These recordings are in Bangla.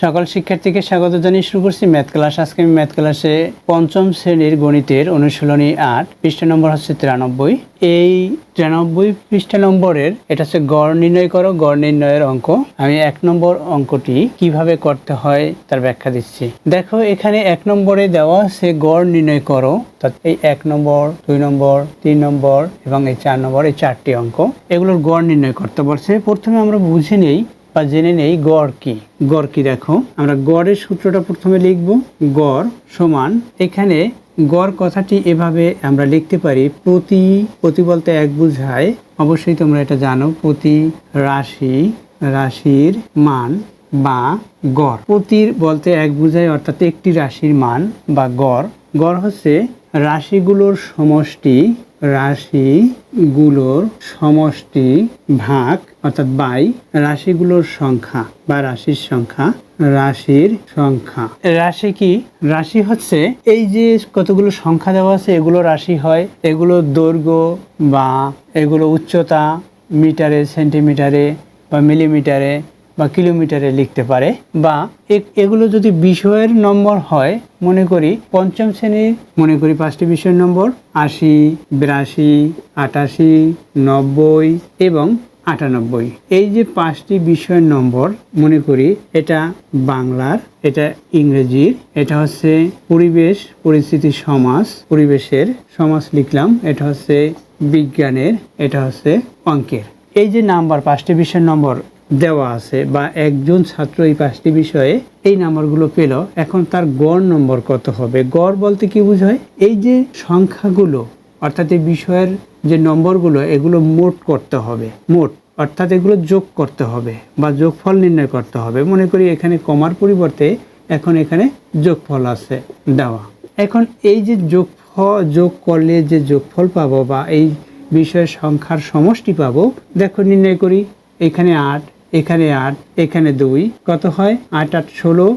সকল শিক্ষার্থীকে স্বাগত জানিয়ে শুরু করছি ম্যাথ ক্লাস। আজকে আমি ম্যাথ ক্লাসে পঞ্চম শ্রেণীর গণিতের অনুশীলনী ৮ পৃষ্ঠা নম্বর হচ্ছে 93। এই 93 পৃষ্ঠা নম্বরের এটা হচ্ছে গড় নির্ণয় করো, গড় নির্ণয়ের অঙ্ক। আমি ১ নম্বর অঙ্কটি কিভাবে করতে হয় তার ব্যাখ্যা দিচ্ছি। দেখো এখানে ১ নম্বরে দেওয়া আছে গড় নির্ণয় করো, এই ১ নম্বর, ২ নম্বর, ৩ নম্বর এবং এই ৪ নম্বর, এই ৪টি অঙ্ক, এগুলোর গড় নির্ণয় করতে বলছে। প্রথমে আমরা বুঝে নেই বা জেনে নেই গড় কি। গড় কি দেখো, আমরা গড়ের সূত্রটা প্রথমে লিখব। গড় সমান, এখানে গড় কথাটি এভাবে আমরা লিখতে পারি, প্রতি বলতে এক বোঝায়, অবশ্যই তোমরা এটা জানো, প্রতি রাশির মান বা গড়। প্রতির বলতে এক বোঝায়, অর্থাৎ একটি রাশির মান বা গড়। গড় হচ্ছে রাশিগুলোর সমষ্টি ভাগ, অর্থাৎ বাই রাশিগুলোর সংখ্যা বা রাশির সংখ্যা। রাশি কি? রাশি হচ্ছে এই যে কতগুলো সংখ্যা দেওয়া আছে, এগুলো রাশি হয়। এগুলো দৈর্ঘ্য বা এগুলো উচ্চতা মিটারে, সেন্টিমিটারে বা মিলিমিটারে বা কিলোমিটারে লিখতে পারে। বা এগুলো যদি বিষয়ের নম্বর হয়, মনে করি পঞ্চম শ্রেণীর, মনে করি 5টি বিষয়ের নম্বর 80, 82, 88, 90 এবং 98। এই যে 5টি বিষয়ের নম্বর, মনে করি এটা বাংলার, এটা ইংরেজির, এটা হচ্ছে পরিবেশ পরিস্থিতি সমাজ, পরিবেশের সমাজ লিখলাম, এটা হচ্ছে বিজ্ঞানের, এটা হচ্ছে অঙ্কের। এই যে নাম্বার 5টি বিষয়ের নম্বর দেওয়া আছে বা একজন ছাত্র এই 5টি বিষয়ে এই নাম্বারগুলো পেল, এখন তার গড় নম্বর কত হবে? গড় বলতে কি বোঝায়? এই যে সংখ্যাগুলো, অর্থাৎ এই বিষয়ের যে নম্বরগুলো, এগুলো মোট করতে হবে, মোট, অর্থাৎ এগুলো যোগ করতে হবে বা যোগফল নির্ণয় করতে হবে। মনে করি এখানে কমার পরিবর্তে এখন এখানে যোগফল আছে দেওয়া। এখন এই যে যোগ করলে যে যোগফল পাবো বা এই বিষয়ের সংখ্যার সমষ্টি পাবো, দেখো নির্ণয় করি। এখানে 8, এখানে 8, এখানে 2, কত হয়? 8 8 16,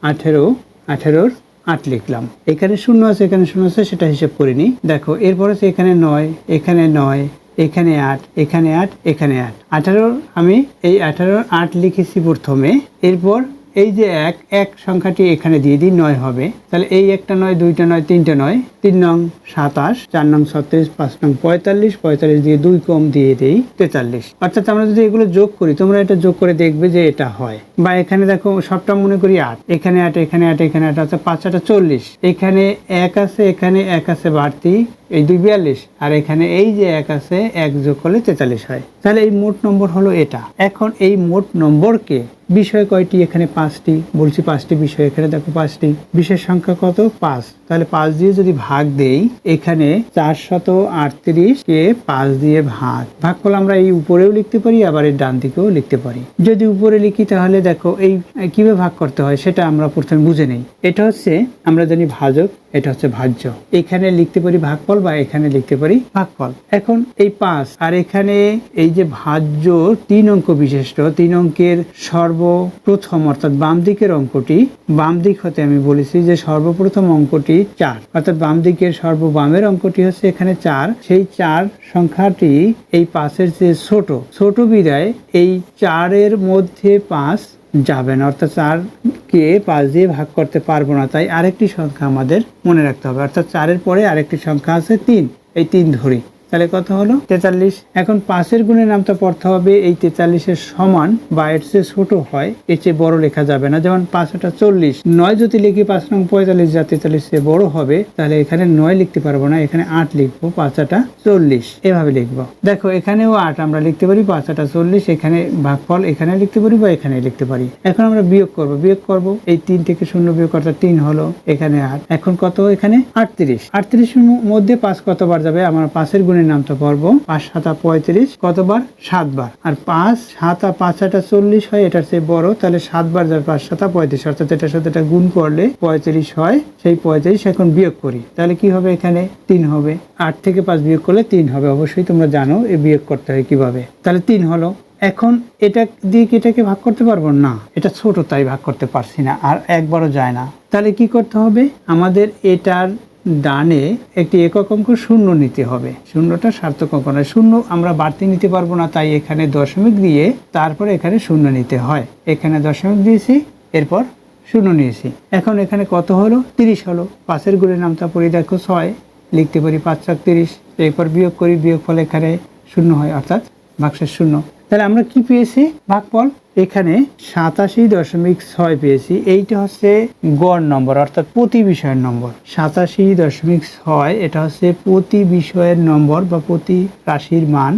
18, 18 8 লিখলাম। এখানে 0 আছে, এখানে 0 আছে, সেটা হিসাব করিনি। দেখো এরপর আছে এখানে 9, এখানে 9, এখানে 8, এখানে 8, এখানে 8, 18। আমি এই 18 8 লিখেছি প্রথমে। এরপর এই যে এক সংখ্যাটি এখানে দিয়ে দিই, 9 হবে। তাহলে এই একটা 9, দুইটা 9, তিনটা 9, 3 নং 27, 4 নং 36, 5 নং 45, 45 দিয়ে 2 কম দিয়ে দেই 43। অর্থাৎ আমরা যদি এগুলো যোগ করি, তোমরা এটা যোগ করে দেখবে যে এটা হয়। বা এখানে দেখো সবটা মনে করি 8, এখানে 8, এখানে 8, এখানে 8, অর্থাৎ 5 8 40। এখানে 1 আছে, এখানে 1 আছে বাড়তি, এই 2 42, আর এখানে এই যে 1 আছে, 1 যোগ করলে 43 হয়। তাহলে এই মোট নম্বর হলো এটা। এখন এই মোট নম্বরকে, বিষয় কয়টি? এখানে 5টি, বলছি 5টি বিষয়, এখানে দেখো 5টি বিষয়ের সংখ্যা কত? 5। তাহলে 5 দিয়ে যদি ভাগ দেই, এখানে 438 কে 5 দিয়ে ভাগ করলে আমরা এই উপরেও লিখতে পারি, আবার এই ডান দিকেও লিখতে পারি। যদি উপরে লিখি তাহলে দেখো এই কিভাবে ভাগ করতে হয় সেটা আমরা প্রথমে বুঝে নেই। এটা হচ্ছে, আমরা জানি ভাজক, এটা হচ্ছে ভাজ্য। এখানে লিখতে পারি ভাগফল বা এখানে লিখতে পারি ভাগফল। এখন এই 5 আর এখানে এই যে ভাজ্য 3 অঙ্ক বিশিষ্ট, 3 অঙ্কের সর্বপ্রথম, অর্থাৎ বাম দিকের অঙ্কটি, বাম দিক হতে আমি বলেছি যে সর্বপ্রথম অঙ্কটি 4, অর্থাৎ বাম দিকের সর্ববামের অঙ্কটি হচ্ছে এখানে 4। সেই 4 সংখ্যাটি এই 5-এর যে ছোট বিদায় এই 4-এর মধ্যে 5 যাবে না, অর্থাৎ 4-কে 5 দিয়ে ভাগ করতে পারবো না। তাই আরেকটি সংখ্যা আমাদের মনে রাখতে হবে, অর্থাৎ 4-এর পরে আরেকটি সংখ্যা আছে 3, এই 3 ধরি। তাহলে কত হলো? 43। এখন 5-এর গুণের নামটা পড়তে হবে এই 43-এর সমান বা এর চেয়ে ছোট হয়, এর চেয়ে বড় লেখা যাবে না। যেমন 5 8 40, 9 যদি লিখি 5 নং 45, যা 43 চেয়ে বড় হবে, তাহলে এখানে 9 লিখতে পারবো না, এখানে 8 লিখবো, 5 8 40 এভাবে লিখবো। দেখো এখানেও 8 আমরা লিখতে পারি, 5 8 40, এখানে ভাগফল এখানে লিখতে পারি বা এখানে লিখতে পারি। এখন আমরা বিয়োগ করব, এই 3 থেকে 0 বিয়োগ করতে 3 হলো, এখানে 8। এখন কত? এখানে 38। 38-এর মধ্যে 5 কতবার যাবে? আমরা 5-এর গুণের নামটা পড়বো। 5 7 35 কতবার? 7 বার। আর 5 7 5 8 40 হয়, এটার চেয়ে বড়, তাহলে 7 বার যাবে, 5 7 35, অর্থাৎ এটার সাথে এটা গুণ করলে 35 হয়। সেই 35 এখন বিয়োগ করি, তাহলে কি হবে? এখানে 3 হবে। 8 থেকে 5 বিয়োগ করলে 3 হবে, অবশ্যই তোমরা জানো এই বিয়োগ করতে হয় কিভাবে। তাহলে 3 হলো। এখন এটা দিয়ে কি এটাকে ভাগ করতে পারবো না? এটা ছোট, তাই ভাগ করতে পারছি না, আর একবারও যায় না। তাহলে কি করতে হবে? আমাদের এটার ডানে একটি একক অঙ্ক 0 নিতে হবে। 0টা সার্থক অঙ্ক নয়, 0 আমরা বাড়তি নিতে পারবো না, তাই এখানে দশমিক দিয়ে তারপরে এখানে 0 নিতে হয়। এখানে দশমিক দিয়েছি, এরপর শূন্য নিয়েছি। এখন এখানে কত হলো? 30 হলো। 5-এর গুণের নামতা পড়ি, দেখো 6 লিখতে পারি, 5 × 30। এরপর বিয়োগ করি, বিয়োগফল এখানে শূন্য হয়, অর্থাৎ ভাগশেষ শূন্য। তাহলে আমরা কি পেয়েছি? ভাগফল এখানে 87.6 পেয়েছি। এইটা হচ্ছে গড় নম্বর, অর্থাৎ প্রতি বিষয়ের নম্বর। 87.6 এটা হচ্ছে প্রতি বিষয়ের নম্বর বা প্রতি রাশির মান।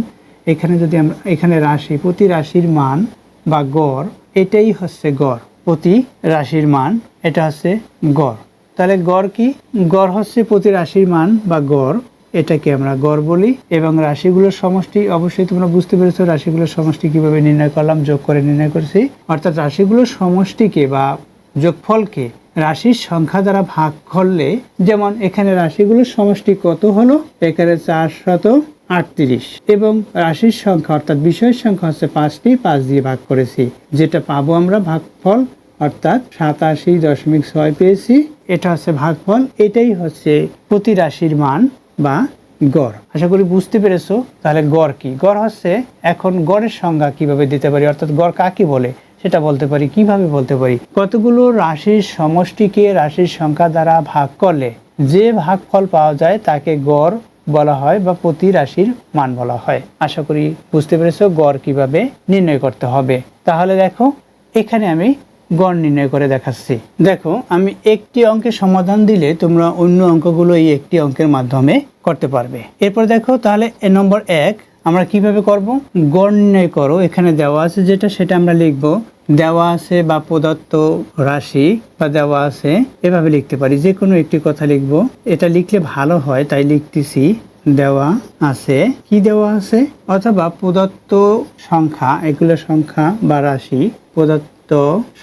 এখানে যদি আমরা এখানে রাশি, প্রতি রাশির মান বা গড়, এটাই হচ্ছে গড়। প্রতি রাশির মান, এটা হচ্ছে গড়। তাহলে গড় কি? গড় হচ্ছে প্রতি রাশির মান বা গড়, এটাকে আমরা গড় বলি। এবং রাশিগুলোর সমষ্টি, অবশ্যই তোমরা বুঝতে পেরেছো রাশিগুলোর সমষ্টি কিভাবে নির্ণয় করলাম, যোগ করে নির্ণয় করছি। অর্থাৎ রাশিগুলোর সমষ্টিকে বা যোগফলকে রাশির সংখ্যা দ্বারা ভাগ করলে, যেমন এখানে রাশিগুলোর সমষ্টি কত হলো? এখানে 438 এবং রাশির সংখ্যা অর্থাৎ বিষয়ের সংখ্যা হচ্ছে 5টি, 5 দিয়ে ভাগ করেছি, যেটা পাবো আমরা ভাগফল, অর্থাৎ 87.6 পেয়েছি। এটা হচ্ছে ভাগফল, এটাই হচ্ছে প্রতি রাশির মান বা গড়। আশা করি বুঝতে পেরেছো। তাহলে গড় কি? গড় হচ্ছে, এখন গড়ের সংজ্ঞা কিভাবে দিতে পারি, অর্থাৎ গড় কাকে বলে সেটা বলতে পারি। কিভাবে বলতে পারি? কতগুলো রাশির সমষ্টিকে রাশির সংখ্যা দ্বারা ভাগ করলে যে ভাগফল পাওয়া যায় তাকে গড় বলা হয় বা প্রতি রাশির মান বলা হয়। আশা করি বুঝতে পেরেছো গড় কিভাবে নির্ণয় করতে হবে। তাহলে দেখো এখানে আমি গড় নির্ণয় করে দেখাচ্ছি। দেখো, আমি একটি অঙ্কের সমাধান দিলে তোমরা অন্য অঙ্কগুলো এই একটি অঙ্কের মাধ্যমে করতে পারবে। এরপর দেখো, তাহলে নম্বর 1 আমরা কিভাবে করব? গড় নির্ণয় করো। এখানে দেওয়া আছে যেটা, সেটা আমরা লিখব। দেওয়া আছে বা প্রদত্ত রাশি বা দেওয়া আছে, এভাবে লিখতে পারি। যে কোনো একটি কথা লিখব, এটা লিখলে ভালো হয় তাই লিখতেছি। দেওয়া আছে, কি দেওয়া আছে, অথবা প্রদত্ত সংখ্যা, এগুলো সংখ্যা বা রাশি, প্রদত্ত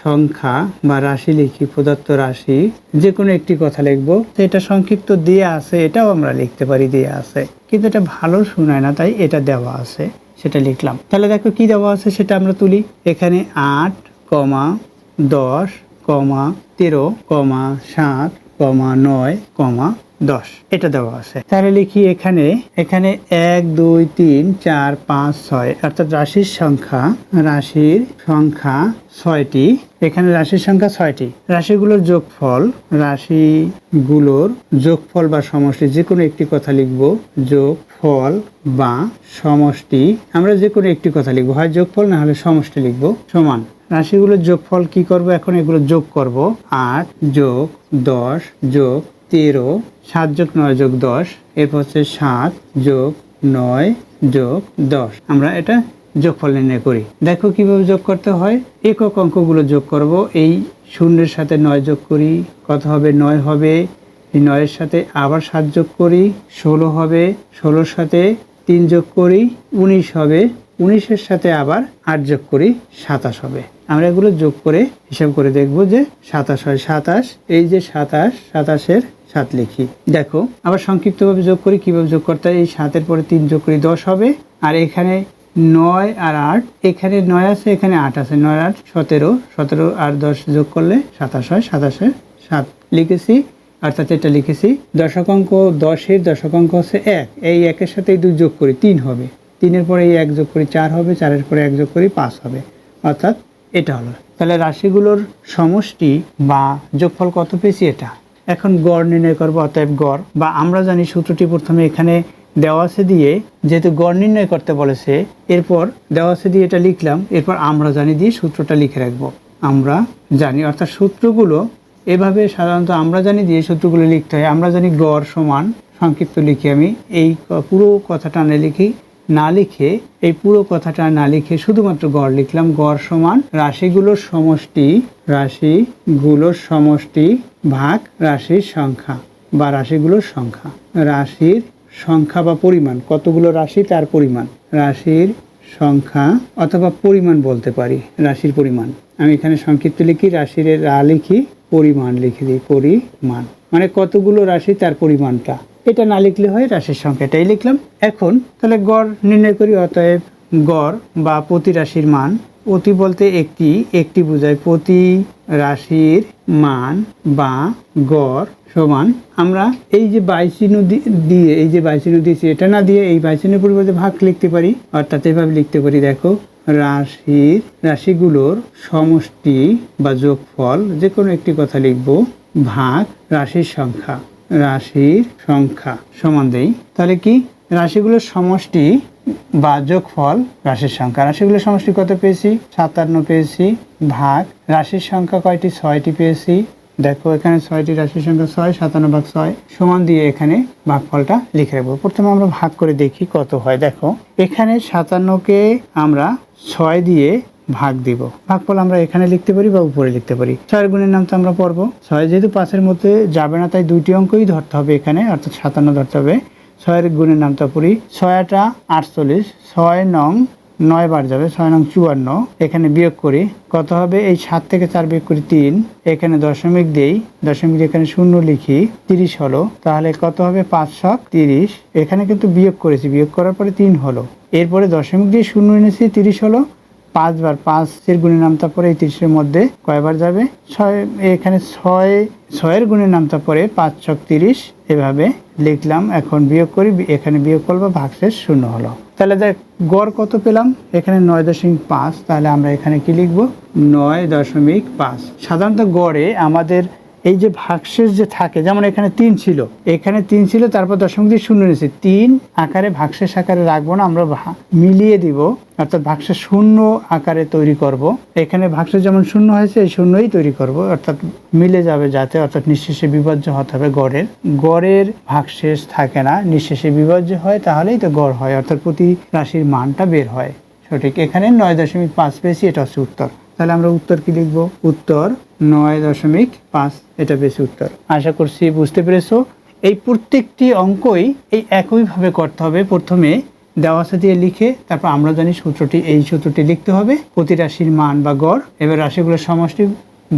সংখ্যা বা রাশি লিখি, প্রদত্ত রাশি, যে কোনো একটি কথা লিখবো। এটা সংক্ষিপ্ত দিয়ে আছে, এটাও আমরা লিখতে পারি দিয়ে আছে, কিন্তু এটা ভালো শোনায় না, তাই এটা দেওয়া আছে সেটা লিখলাম। তাহলে দেখো কি দেওয়া আছে সেটা আমরা তুলি। এখানে 8, 10, 13, 7, 9, 10 এটা দেওয়া আছে। তাহলে লিখি এখানে 1, 2, 3, 4, 5, 6, অর্থাৎ রাশির সংখ্যা 6টি। এখানে রাশির সংখ্যা 6টি। রাশিগুলোর যোগফল বা সমষ্টি, যে কোনো একটি কথা লিখব। যোগফল বা সমষ্টি, আমরা যে কোনো একটি কথা লিখবো, হয় যোগফল না হলে সমষ্টি লিখবো। সমান রাশিগুলোর যোগফল কি করব? এখন এগুলো যোগ করব। 8 + 10 + 13, 7 + 9 + 10, এরপর হচ্ছে 7 + 9 + 10। আমরা এটা যোগফল নির্ণয় করি। দেখো কিভাবে যোগ করতে হয়। একক অঙ্কগুলো যোগ করব। এই শূন্যের সাথে 9 যোগ করি, কত হবে? 9 হবে। এই 9-এর সাথে আবার 7 যোগ করি, 16 হবে। 16-র সাথে 3 যোগ করি, 19 হবে। 19-এর সাথে আবার 8 যোগ করি, 27 হবে। আমরা এগুলো যোগ করে হিসাব করে দেখব যে 27 হয়। 27, এই যে 27-এর 7 লিখি। দেখো আবার সংক্ষিপ্তভাবে যোগ করি। কিভাবে যোগ করতে হয়? এই 7-এর পরে 3 যোগ করি, 10 হবে। আর এখানে 9 আর 8, এখানে 9 আছে, এখানে 8 আছে, 9 আর 8 17, 17 আর 10 যোগ করলে 27 হয়। 27-এর 7 লিখেছি, অর্থাৎ এটা লিখেছি। দশক অঙ্ক, 10-এর দশক অঙ্ক হচ্ছে 1। এই 1-এর সাথে এই 2 যোগ করি, 3 হবে। 3-এর পরে এই 1 যোগ করি, 4 হবে। 4-এর পরে 1 যোগ করি, 5 হবে। অর্থাৎ এটা হলো। তাহলে রাশিগুলোর সমষ্টি বা যোগফল কত পেয়েছি এটা। এখন গড় নির্ণয় করবো। অতএব গড়, বা আমরা জানি সূত্রটি প্রথমে এখানে দেওয়া আছে দিয়ে, যেহেতু গড় নির্ণয় করতে বলেছে, এরপর দেওয়া আছে দিয়ে এটা লিখলাম। এরপর আমরা জানি দিয়ে সূত্রটা লিখে রাখবো। আমরা জানি, অর্থাৎ সূত্রগুলো এভাবে সাধারণত আমরা জানি দিয়ে সূত্রগুলো লিখতে হয়। আমরা জানি গড় সমান, সংক্ষিপ্ত লিখি আমি, এই পুরো কথাটা না লিখে এই পুরো কথাটা না লিখে শুধুমাত্র গড় লিখলাম। গড় সমান রাশিগুলোর সমষ্টি ভাগ রাশির সংখ্যা বা রাশিগুলোর সংখ্যা। রাশির সংখ্যা বা পরিমাণ, কতগুলো রাশি তার পরিমাণ। রাশির সংখ্যা অথবা পরিমাণ বলতে পারি, রাশির পরিমাণ। আমি এখানে সংক্ষিপ্ত লিখি, রাশির রা লিখি, পরিমাণ লিখে দিই। পরিমাণ মানে কতগুলো রাশি তার পরিমাণটা। এটা না লিখলে হয় রাশির সংখ্যা, এটাই লিখলাম। এখন তাহলে গড় নির্ণয় করি। অতএব গড় বা প্রতি রাশির মান, প্রতি বলতে একটি বোঝায়, প্রতি রাশির মান বা গড় সমান, আমরা এই যে 22 চিহ্ন দিয়েছি, এটা না দিয়ে এই 22 চিহ্নের পরিবর্তে ভাগ লিখতে পারি। অর্থাৎ এভাবে লিখতে পারি। দেখো রাশিগুলোর সমষ্টি বা যোগফল, যে কোনো একটি কথা লিখব, ভাগ রাশির সংখ্যা সমান দেই। তাহলে কি, রাশিগুলোর সমষ্টি বা যোগফল রাশির সংখ্যা। রাশিগুলোর সমষ্টি কত পেয়েছি? 57 পেয়েছি, ভাগ রাশির সংখ্যা কয়টি? 6টি পেয়েছি। দেখো এখানে 6টি রাশির সংখ্যা 6, 57 ভাগ 6 সমান দিয়ে এখানে ভাগফলটা লিখে রাখবো। প্রথমে আমরা ভাগ করে দেখি কত হয়। দেখো এখানে 57কে আমরা 6 দিয়ে ভাগ দিব। ভাগফল আমরা এখানে লিখতে পারি বা উপরে লিখতে পারি। 6 গুণের নাম তো আমরা পড়বো। 6 যেহেতু 5-এর মধ্যে যাবে না, তাই দুইটি অঙ্কই ধরতে হবে এখানে, অর্থাৎ 57 ধরতে হবে। 6 গুণের নামটা পড়ি। 6 48, 6 নং 9 বার যাবে, 6 নং 54। এখানে বিয়োগ করি, কত হবে? এই 7 থেকে 4 বিয়োগ করি 3, এখানে দশমিক দেই, দশমিক এখানে 0 লিখি, 30 হলো। তাহলে কত হবে? 5 × 30। এখানে কিন্তু বিয়োগ করেছি, বিয়োগ করার পরে 3 হলো। এরপরে দশমিক দিয়ে 0 এনেছি, 30 হলো। 5 বার, 5-এর গুণের নামটা পরে এই 30-এর মধ্যে কয়বার যাবে? 6। এখানে 6-এর গুণের নামটা পরে 5 × 30 এভাবে লিখলাম। এখন বিয়োগ করি, এখানে বিয়োগ করবো, ভাগশেষ 0 হলো। তাহলে দেখ গড় কত পেলাম? এখানে 9.5। তাহলে আমরা এখানে কি লিখবো? 9.5। সাধারণত গড়ে আমাদের এই যে ভাগশেষ যে থাকে, যেমন এখানে 3 ছিল, তারপর দশমিক দিয়ে 0 নিয়েছি, 3 আকারে ভাগশেষ আকারে রাখবো না, আমরা মিলিয়ে দিব, অর্থাৎ ভাগশেষ 0 আকারে তৈরি করব। এখানে ভাগশেষ যেমন 0 হয়েছে, এই 0ই তৈরি করব, অর্থাৎ মিলে যাবে যাতে, অর্থাৎ নিঃশেষে বিভাজ্য হতে হবে। গড়ের ভাগশেষ থাকে না, নিঃশেষে বিভাজ্য হয়, তাহলেই তো গড় হয়, অর্থাৎ প্রতি রাশির মানটা বের হয় সঠিক। এখানে 9.5 পেয়েছি, এটা হচ্ছে উত্তর। তাহলে আমরা উত্তর কি লিখবো? উত্তর 9.5, এটা বেশি উত্তর। আশা করছি বুঝতে পেরেছো। এই প্রত্যেকটি অঙ্কই এই একইভাবে করতে হবে। প্রথমে দেওয়া আছে দিয়ে লিখে, তারপর আমরা জানি এই সূত্রটি লিখতে হবে, প্রতি রাশির মান বা গড়। এবার রাশিগুলোর সমষ্টি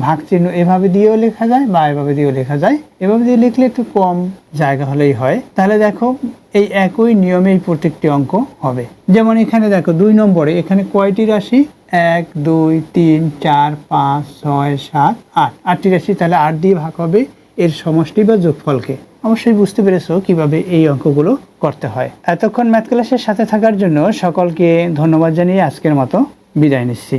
ভাগ চিহ্ন এভাবে দিয়েও লেখা যায় বা এভাবে দিয়েও লেখা যায়। এভাবে দিয়ে লিখলে একটু কম জায়গা হলেই হয়। তাহলে দেখো এই একই নিয়মে এই প্রত্যেকটি অঙ্ক হবে। যেমন এখানে দেখো 2 নম্বরে এখানে কয়টি রাশি? 1, 2, 3, 4, 5, 6, 7, 8, 8টি রাশি। তাহলে 8 দিয়ে ভাগ হবে এর সমষ্টি বা যোগফলকে। অবশ্যই বুঝতে পেরেছো কিভাবে এই অঙ্কগুলো করতে হয়। এতক্ষণ ম্যাথ ক্লাসের সাথে থাকার জন্য সকলকে ধন্যবাদ জানিয়ে আজকের মতো বিদায় নিচ্ছি।